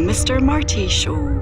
Mr. Marty Show.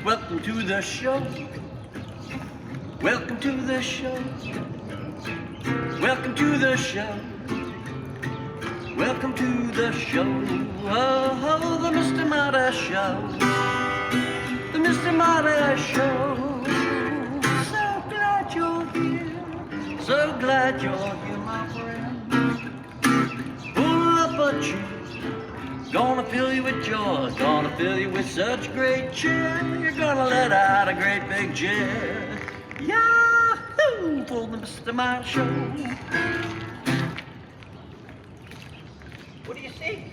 Welcome to the show. Welcome to the show. Welcome to the show. Welcome to the show. Oh, the Mr. Marty Show. The Mr. Marty Show. So glad you're here. So glad you're here, my friend. Pull up a chair. Gonna fill you with joy, gonna fill you with such great cheer. You're gonna let out a great big cheer. Yahoo! For the Mr. Marty Show. What do you see?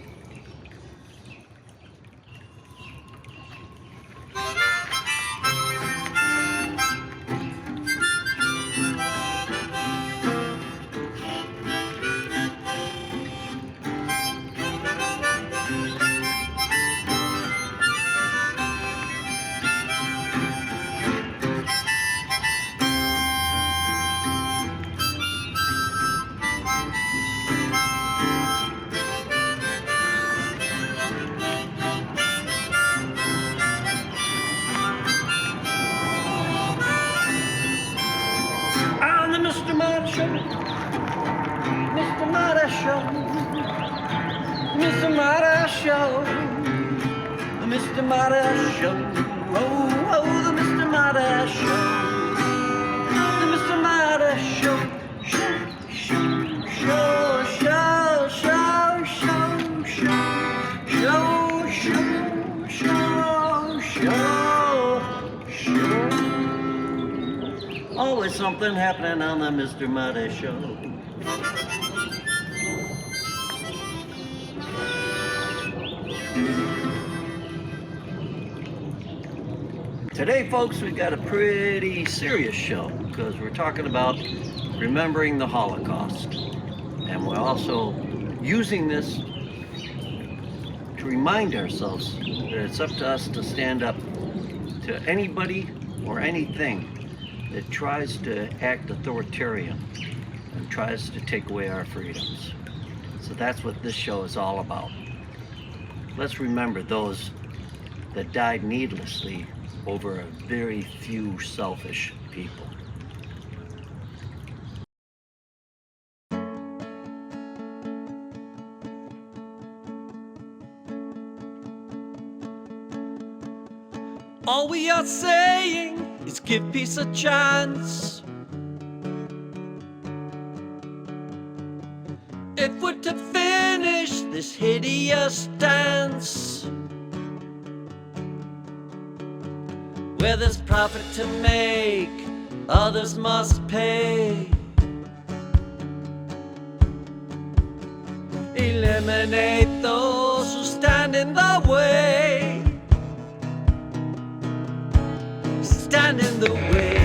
Mr. Marty Show, Mr. Marty Show, Mr. Marty Show, the Mr. Marty Show, oh, oh, the Mr. Marty Show, the Mr. Marty Show, show, always something happening on the Mr. Marty Show. Today, folks, we've got a pretty serious show because we're talking about remembering the Holocaust. And we're also using this to remind ourselves that it's up to us to stand up to anybody or anything that tries to act authoritarian and tries to take away our freedoms. So that's what this show is all about. Let's remember those that died needlessly over a very few selfish people. All we are saying is give peace a chance. If we're to finish this hideous dance, where there's profit to make, others must pay. Eliminate those who stand in the way. Stand in the way.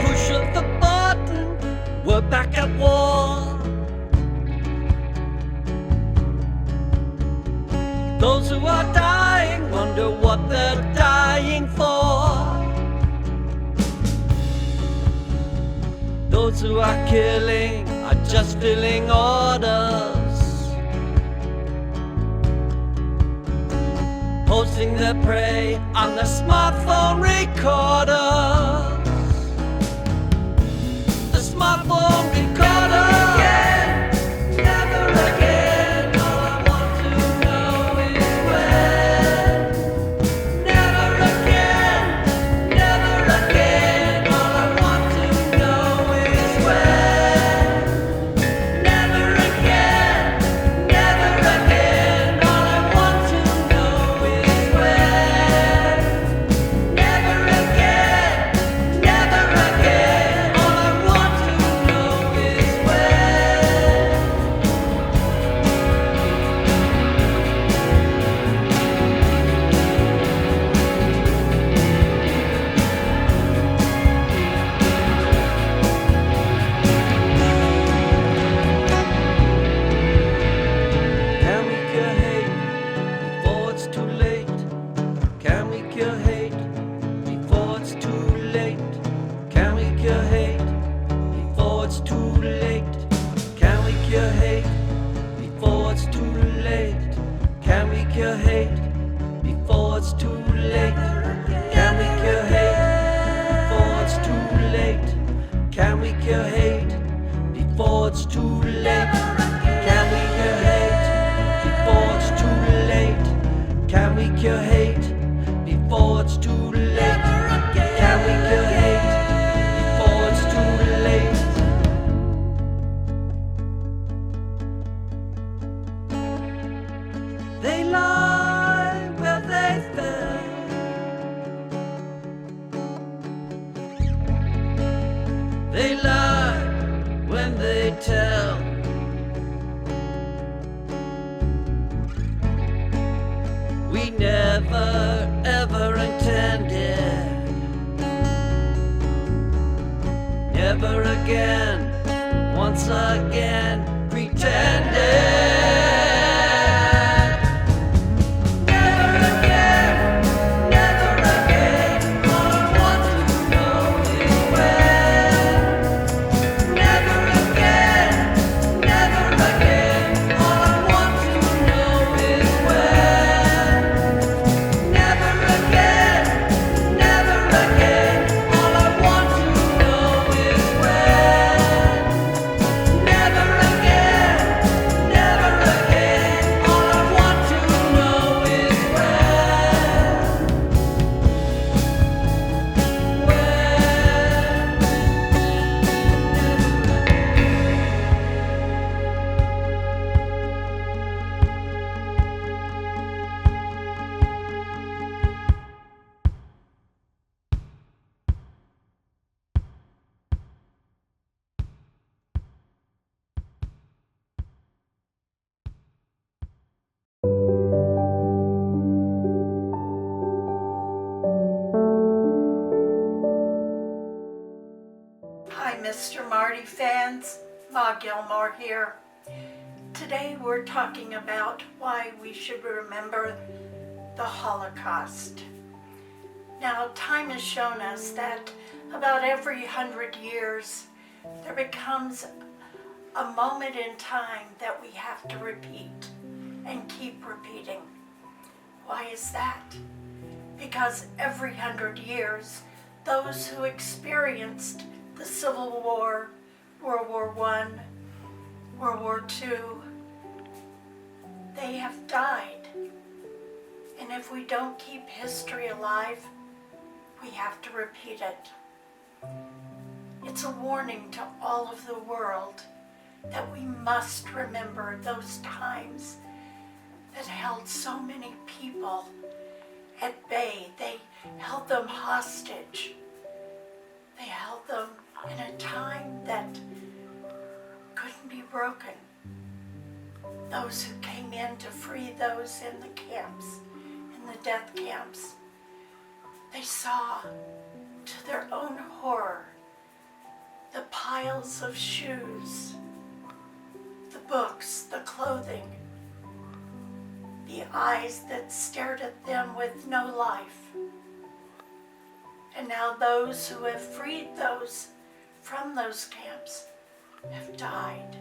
Push of the button, we're back at war. Those who are dying will wonder what they're dying for. Those who are killing are just filling orders, posting their prey on their smartphone recorders. The smartphone recorder. Never again. All I want to know is when. Never again. Never again. All I want to know is when. Never again. Never again. All I want to know is when. Never again. Never again. All I want to know is when. Can we cure hate before it's too late? Can we cure hate before it's too late? Can we cure hate before it's too late? Can we cure hate before it's too late? Can we cure hate before it's too late? Can we cure hate before it's too late? Can we cure hate before it's too late? Can we cure hate before it's too late? Can we cure hate before it's too late? Can we cure hate before it's too late? They lie where they fell. They lie when they tell. We never ever intended. Never again, once again, pretended. Never again, never again. All I want to know is when. Never again, never again. All I want to know is when. Never again, never again. All I want to know is when. Never again, never again. All I want to know is Hi, Mr. Marty fans. Ma Gilmore here. Today we're talking about why we should remember the Holocaust. Now, time has shown us that about every 100 years there becomes a moment in time that we have to repeat and keep repeating. Why is that? Because every 100 years, those who experienced the Civil War, World War I, World War II, they have died. And if we don't keep history alive, we have to repeat it. It's a warning to all of the world that we must remember those times that held so many people at bay. They held them hostage. They held them in a time that couldn't be broken. Those who came in to free those in the camps, in the death camps, they saw to their own horror the piles of shoes, the books, the clothing, the eyes that stared at them with no life. And now those who have freed those from those camps have died.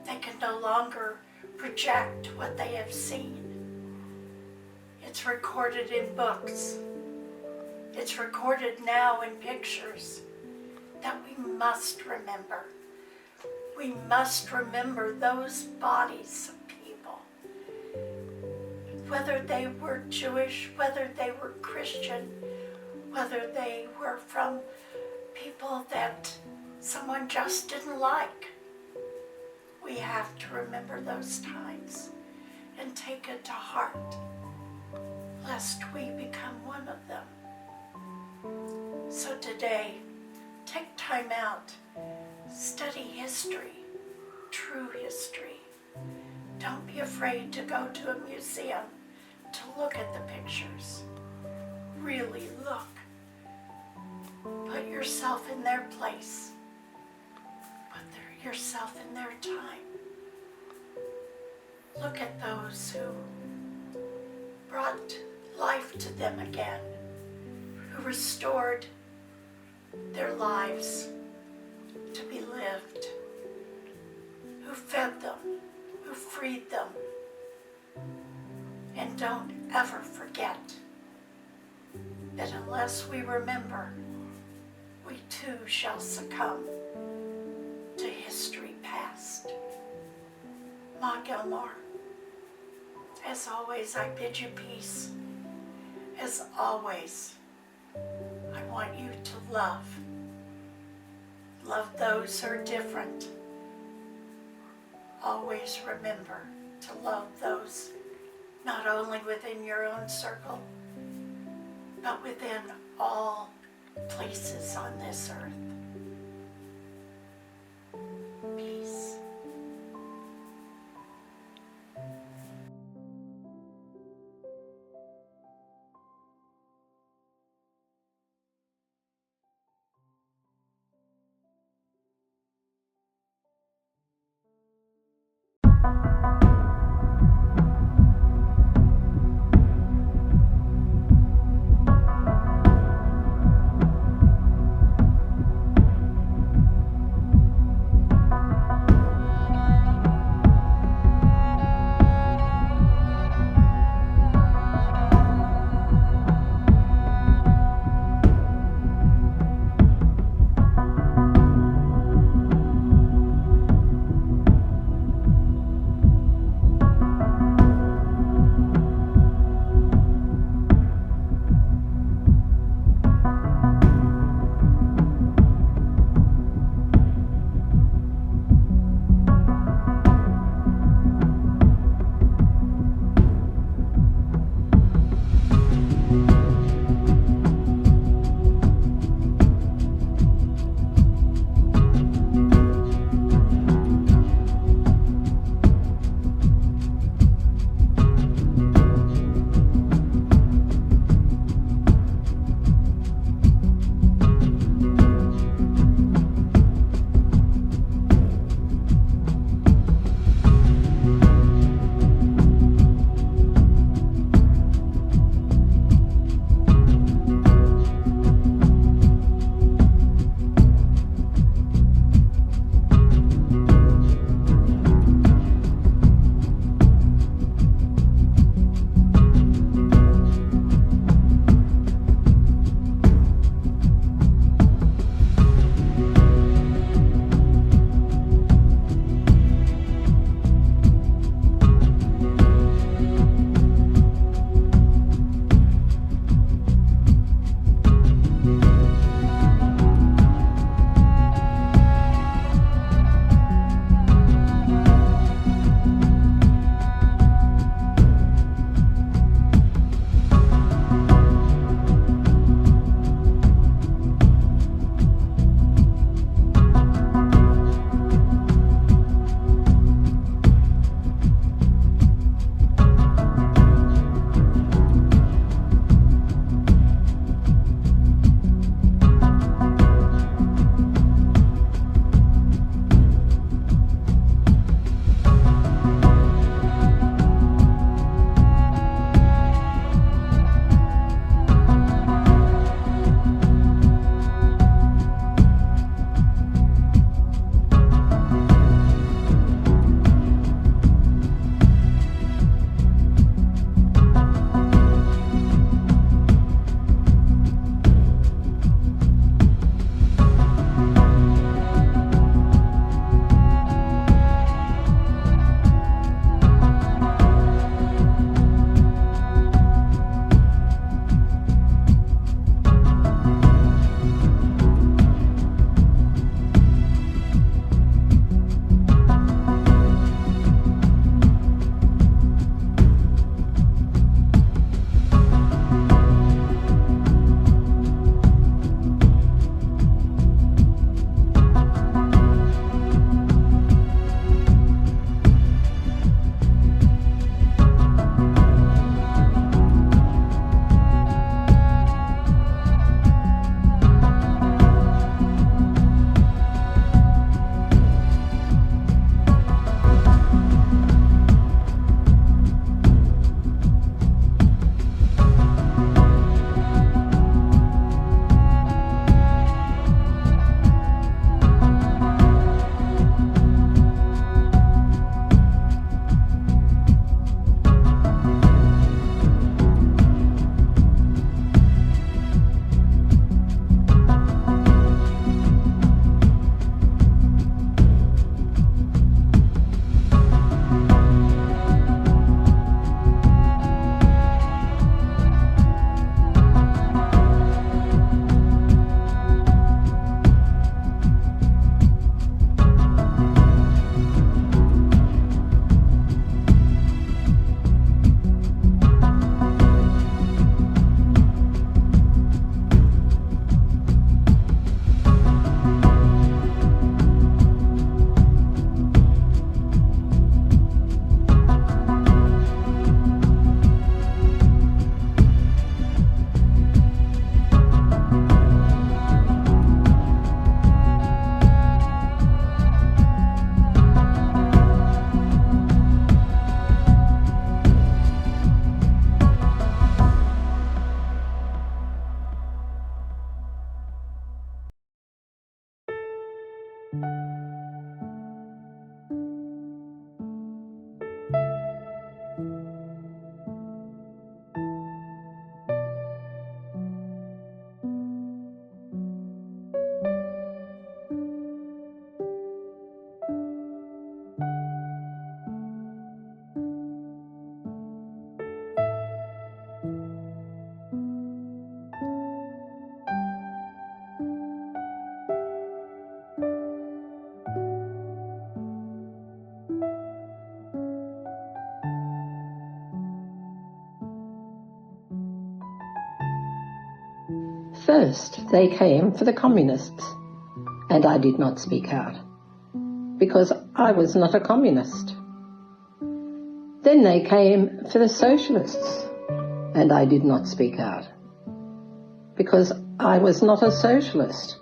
They can no longer project what they have seen. It's recorded in books. It's recorded now in pictures that we must remember. We must remember those bodies of people. Whether they were Jewish, whether they were Christian, whether they were from people that someone just didn't like. We have to remember those times and take it to heart, lest we become one of them. So today, take time out, study history, true history. Don't be afraid to go to a museum to look at the pictures. Really look. Put yourself in their place. Put yourself in their time. Look at those who brought life to them again, who restored their lives to be lived, who fed them, who freed them. And don't ever forget that unless we remember, we too shall succumb to history past. Ma Gilmore, as always, I bid you peace. As always, I want you to love. Love those who are different. Always remember to love those not only within your own circle, but within all places on this earth. Peace. First, they came for the communists, and I did not speak out, because I was not a communist. Then they came for the socialists, and I did not speak out, because I was not a socialist.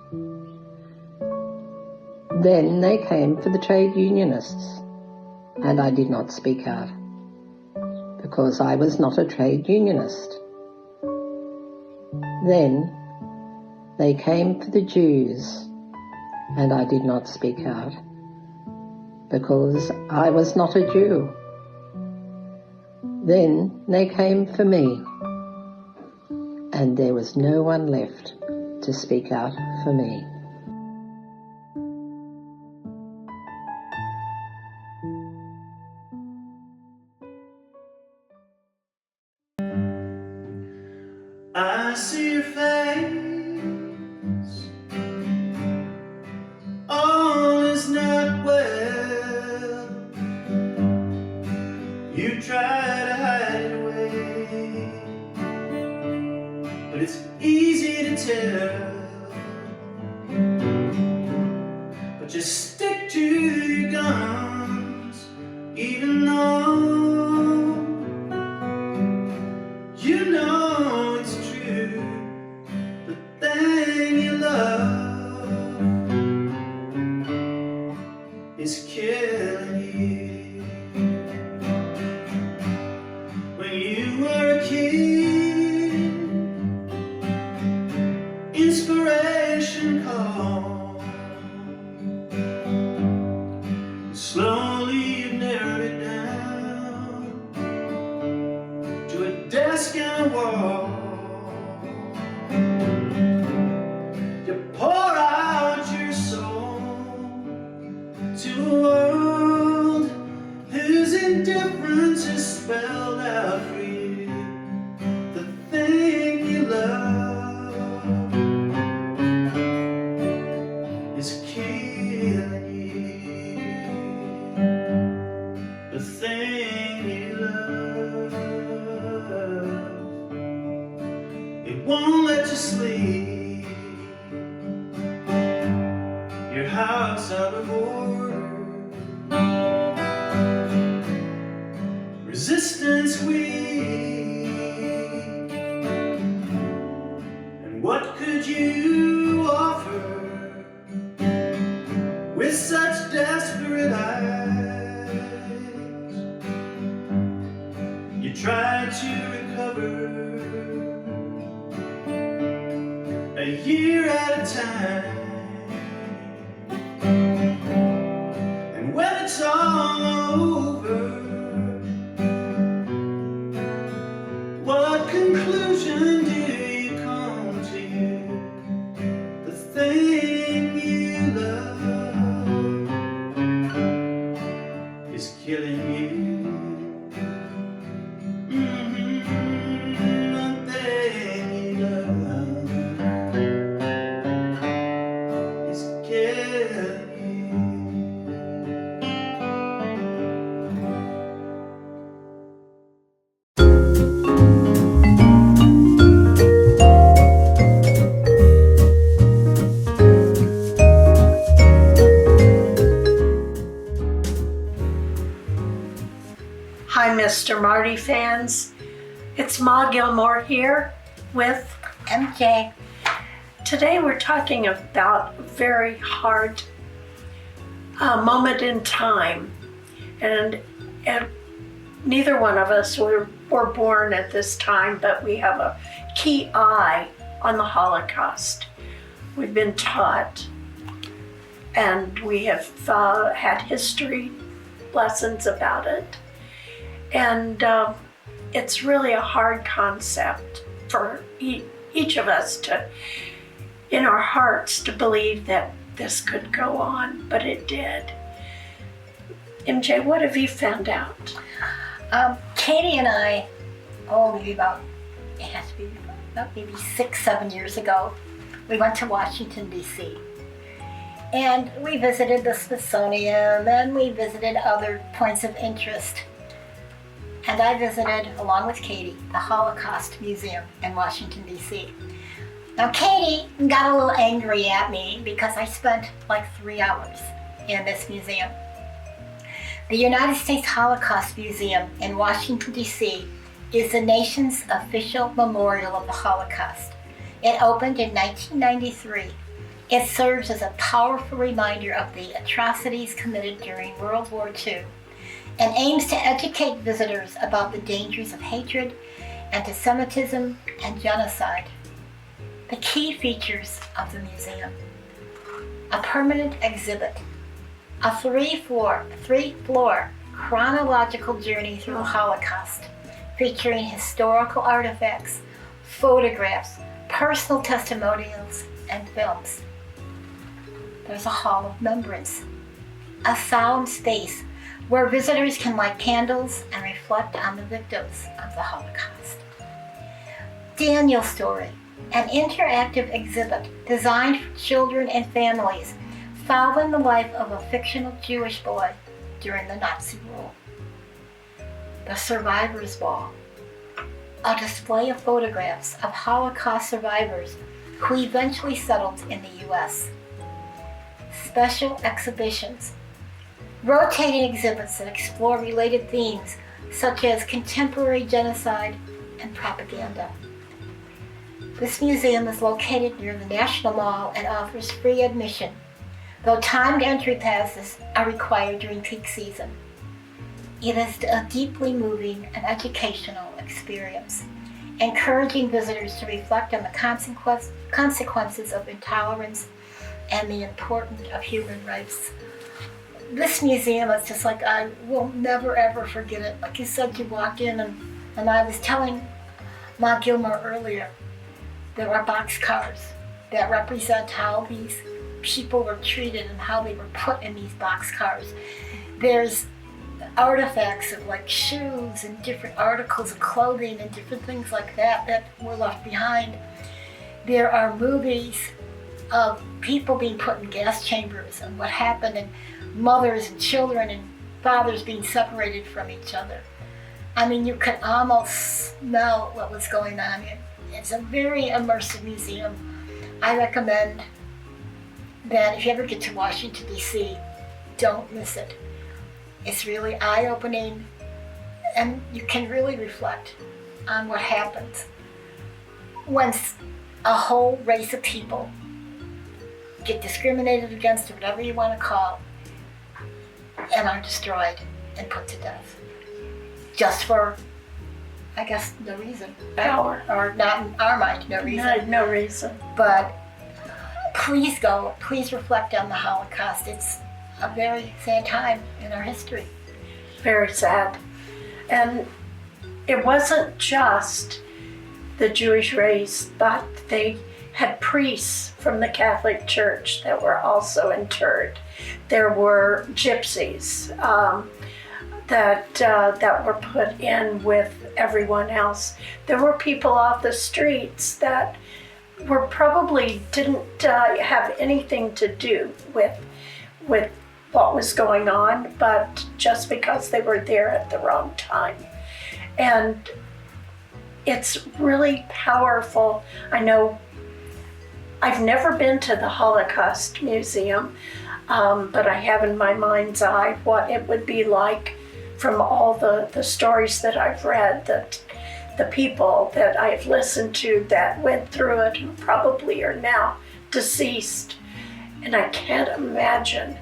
Then they came for the trade unionists, and I did not speak out, because I was not a trade unionist. Then they came for the Jews, and I did not speak out, because I was not a Jew. Then they came for me, and there was no one left to speak out for me. I see your face, all is not well. You try to hide it away, but it's easy to tell. But just stick to your guns, even though you know it's true. The thing you love is killing you. When you were a kid, inspiration called. Slowly you narrowed it down to a desk and a wall. You pour out your soul to a world whose indifference is spelled out for you. The thing you love is killing you. The thing you love, it won't let you sleep. Your house out of order, resistance weak. And what could you offer with such desperate eyes? You tried to recover a year at a time, and when it's all over, what conclusion do you come to? The thing you love is killing you. The thing you love is killing you. Hi, Mr. Marty fans. It's Ma Gilmore here with MJ. Today we're talking about a very hard moment in time. And neither one of us were born at this time, but we have a key eye on the Holocaust. We've been taught, and we have had history lessons about it. And it's really a hard concept for each of us to, in our hearts, to believe that this could go on, but it did. MJ, what have you found out? Katie and I, maybe it has to be about maybe 6-7 years ago, we went to Washington, D.C. And we visited the Smithsonian, and we visited other points of interest. And I visited, along with Katie, the Holocaust Museum in Washington, D.C. Now Katie got a little angry at me because I spent like 3 hours in this museum. The United States Holocaust Museum in Washington, D.C. is the nation's official memorial of the Holocaust. It opened in 1993. It serves as a powerful reminder of the atrocities committed during World War II and aims to educate visitors about the dangers of hatred, anti-Semitism, and genocide. The key features of the museum: a permanent exhibit, a three-floor chronological journey through the Holocaust, featuring historical artifacts, photographs, personal testimonials, and films. There's a Hall of Remembrance, a solemn space where visitors can light candles and reflect on the victims of the Holocaust. Daniel's Story, an interactive exhibit designed for children and families following the life of a fictional Jewish boy during the Nazi rule. The Survivor's Wall, a display of photographs of Holocaust survivors who eventually settled in the U.S. Special exhibitions, rotating exhibits that explore related themes such as contemporary genocide and propaganda. This museum is located near the National Mall and offers free admission, though timed entry passes are required during peak season. It is a deeply moving and educational experience, encouraging visitors to reflect on the consequences of intolerance and the importance of human rights. This museum is just like, I will never ever forget it. Like you said, you walk in and I was telling Ma Gilmore earlier, there are boxcars that represent how these people were treated and how they were put in these boxcars. There's artifacts of like shoes and different articles of clothing and different things like that that were left behind. There are movies of people being put in gas chambers and what happened, and mothers and children and fathers being separated from each other. I mean, you could almost smell what was going on. It's a very immersive museum. I recommend that if you ever get to Washington, D.C., don't miss it. It's really eye-opening, and you can really reflect on what happens when a whole race of people get discriminated against, or whatever you want to call, and are destroyed and put to death. Just for, I guess, no reason. Power. Or not in our mind, no reason. No reason. But please go, please reflect on the Holocaust. It's a very sad time in our history. Very sad. And it wasn't just the Jewish race, but they had priests from the Catholic Church that were also interred. There were gypsies that were put in with everyone else. There were people off the streets that were probably didn't have anything to do with what was going on, but just because they were there at the wrong time. And it's really powerful. I know I've never been to the Holocaust Museum, but I have in my mind's eye what it would be like from all the stories that I've read, that the people that I've listened to that went through it and probably are now deceased. And I can't imagine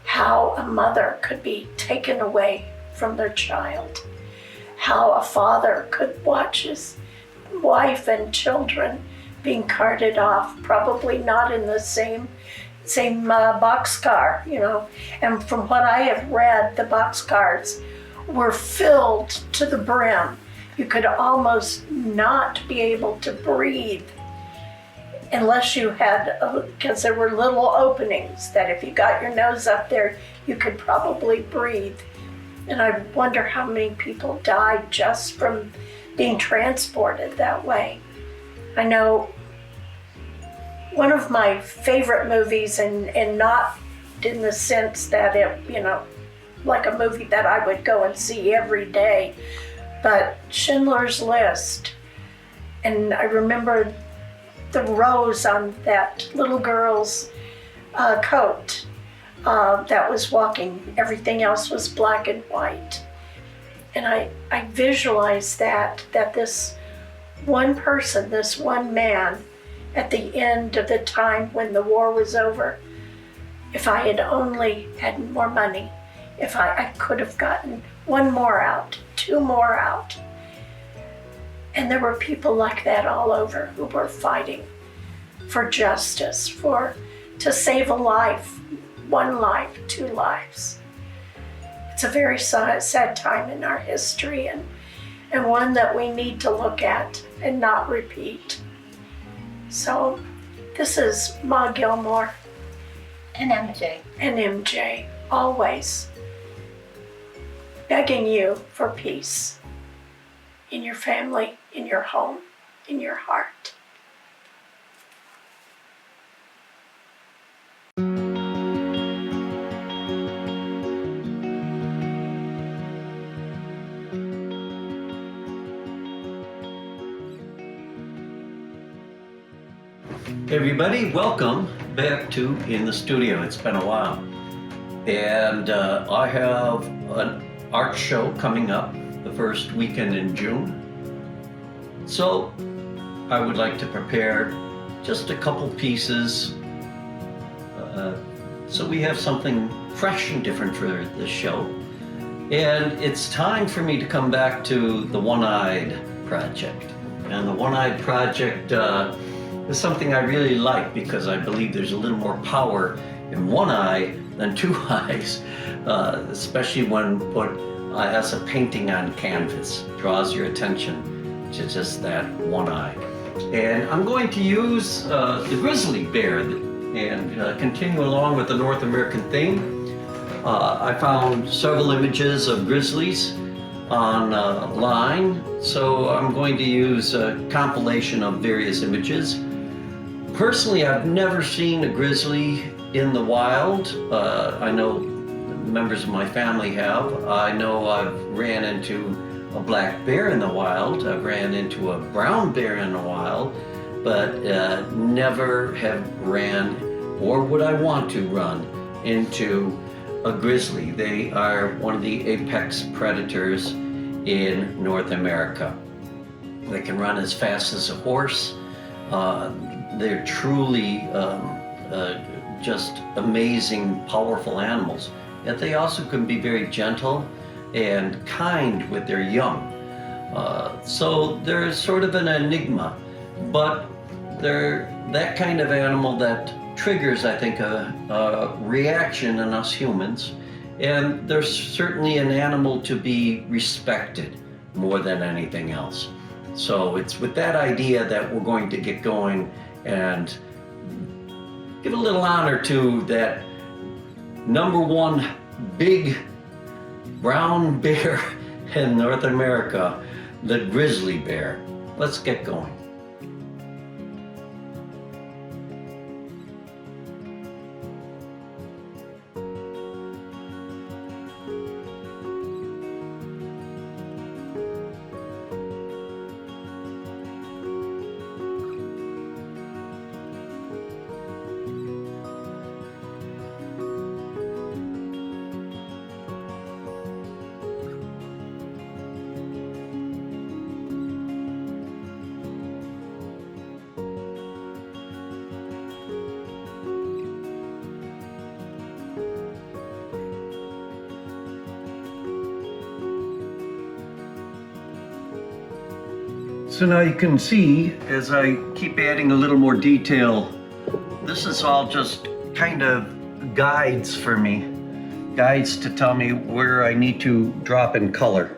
how a mother could be taken away from their child, how a father could watch his wife and children being carted off, probably not in the same boxcar, you know. And from what I have read, the boxcars were filled to the brim. You could almost not be able to breathe unless you had, because there were little openings that if you got your nose up there, you could probably breathe. And I wonder how many people died just from being transported that way. I know one of my favorite movies, and not in the sense that it, you know, like a movie that I would go and see every day, but Schindler's List. And I remember the rose on that little girl's coat that was walking. Everything else was black and white. And I visualized that this one person, this one man, at the end of the time when the war was over, if I had only had more money, if I could have gotten one more out, two more out. And there were people like that all over who were fighting for justice, to save a life, one life, two lives. It's a very sad time in our history, and one that we need to look at and not repeat. So this is Ma Gilmore. And MJ. And MJ, always begging you for peace in your family, in your home, in your heart. Hey everybody, welcome back to In the Studio. It's been a while. And I have an art show coming up the first weekend in June. So I would like to prepare just a couple pieces so we have something fresh and different for this show. And it's time for me to come back to the One-Eyed Project. And the One-Eyed Project is something I really like because I believe there's a little more power in one eye than two eyes, especially when put as a painting on canvas. Draws your attention to just that one eye. And I'm going to use the grizzly bear and continue along with the North American theme. I found several images of grizzlies online, so I'm going to use a compilation of various images. Personally, I've never seen a grizzly in the wild. I know members of my family have. I know I've ran into a black bear in the wild. I've ran into a brown bear in the wild, but never have ran, or would I want to run, into a grizzly. They are one of the apex predators in North America. They can run as fast as a horse. They're truly just amazing, powerful animals. Yet they also can be very gentle and kind with their young. So they're sort of an enigma, but they're that kind of animal that triggers, I think, a reaction in us humans. And they're certainly an animal to be respected more than anything else. So it's with that idea that we're going to get going and give a little honor to that #1 big brown bear in North America, the grizzly bear. Let's get going. So now you can see, as I keep adding a little more detail, this is all just kind of guides for me. Guides to tell me where I need to drop in color.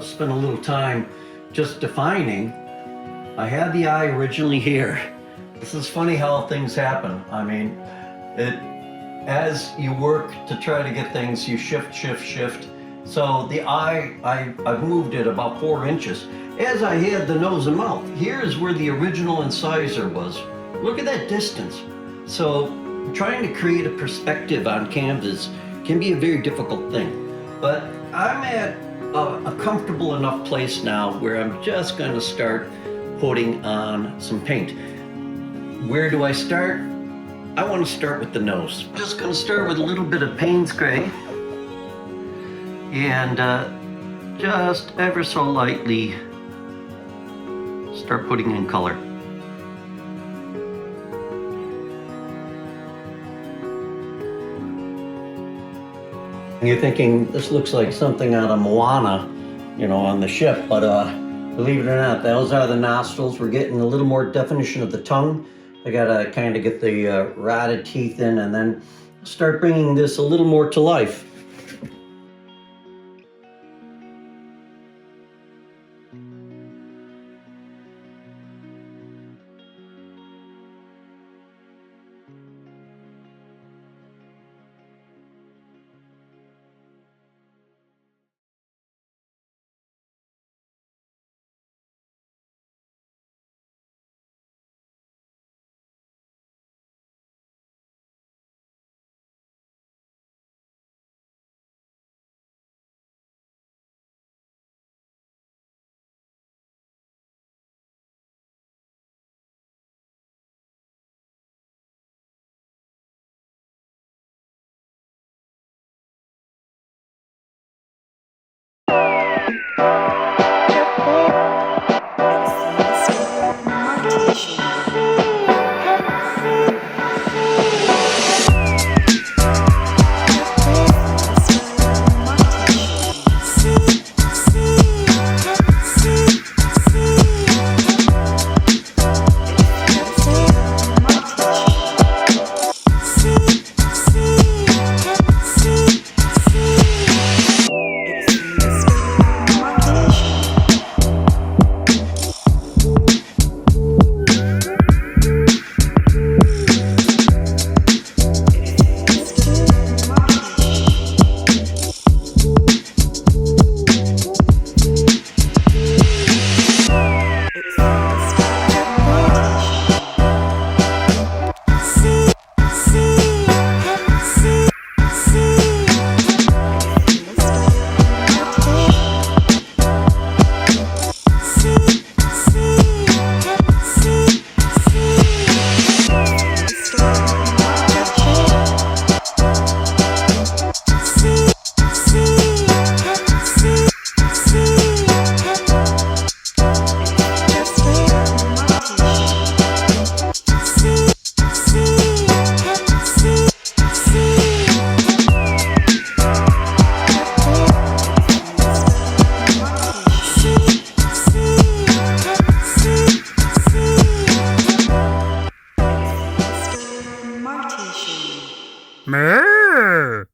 Spent a little time just defining. I had the eye originally here. This is funny how things happen. I mean, as you work to try to get things, you shift. So the eye, I've moved it about 4 inches. As I had the nose and mouth, here's where the original incisor was. Look at that distance. So trying to create a perspective on canvas can be a very difficult thing. But I'm at a comfortable enough place now where I'm just going to start putting on some paint. Where do I start? I want to start with the nose. I'm just going to start with a little bit of Payne's Gray and just ever so lightly start putting in color. You're thinking this looks like something out of Moana, you know, on the ship, but believe it or not, those are the nostrils. We're getting a little more definition of the tongue. I gotta kind of get the rotted teeth in and then start bringing this a little more to life. Moo!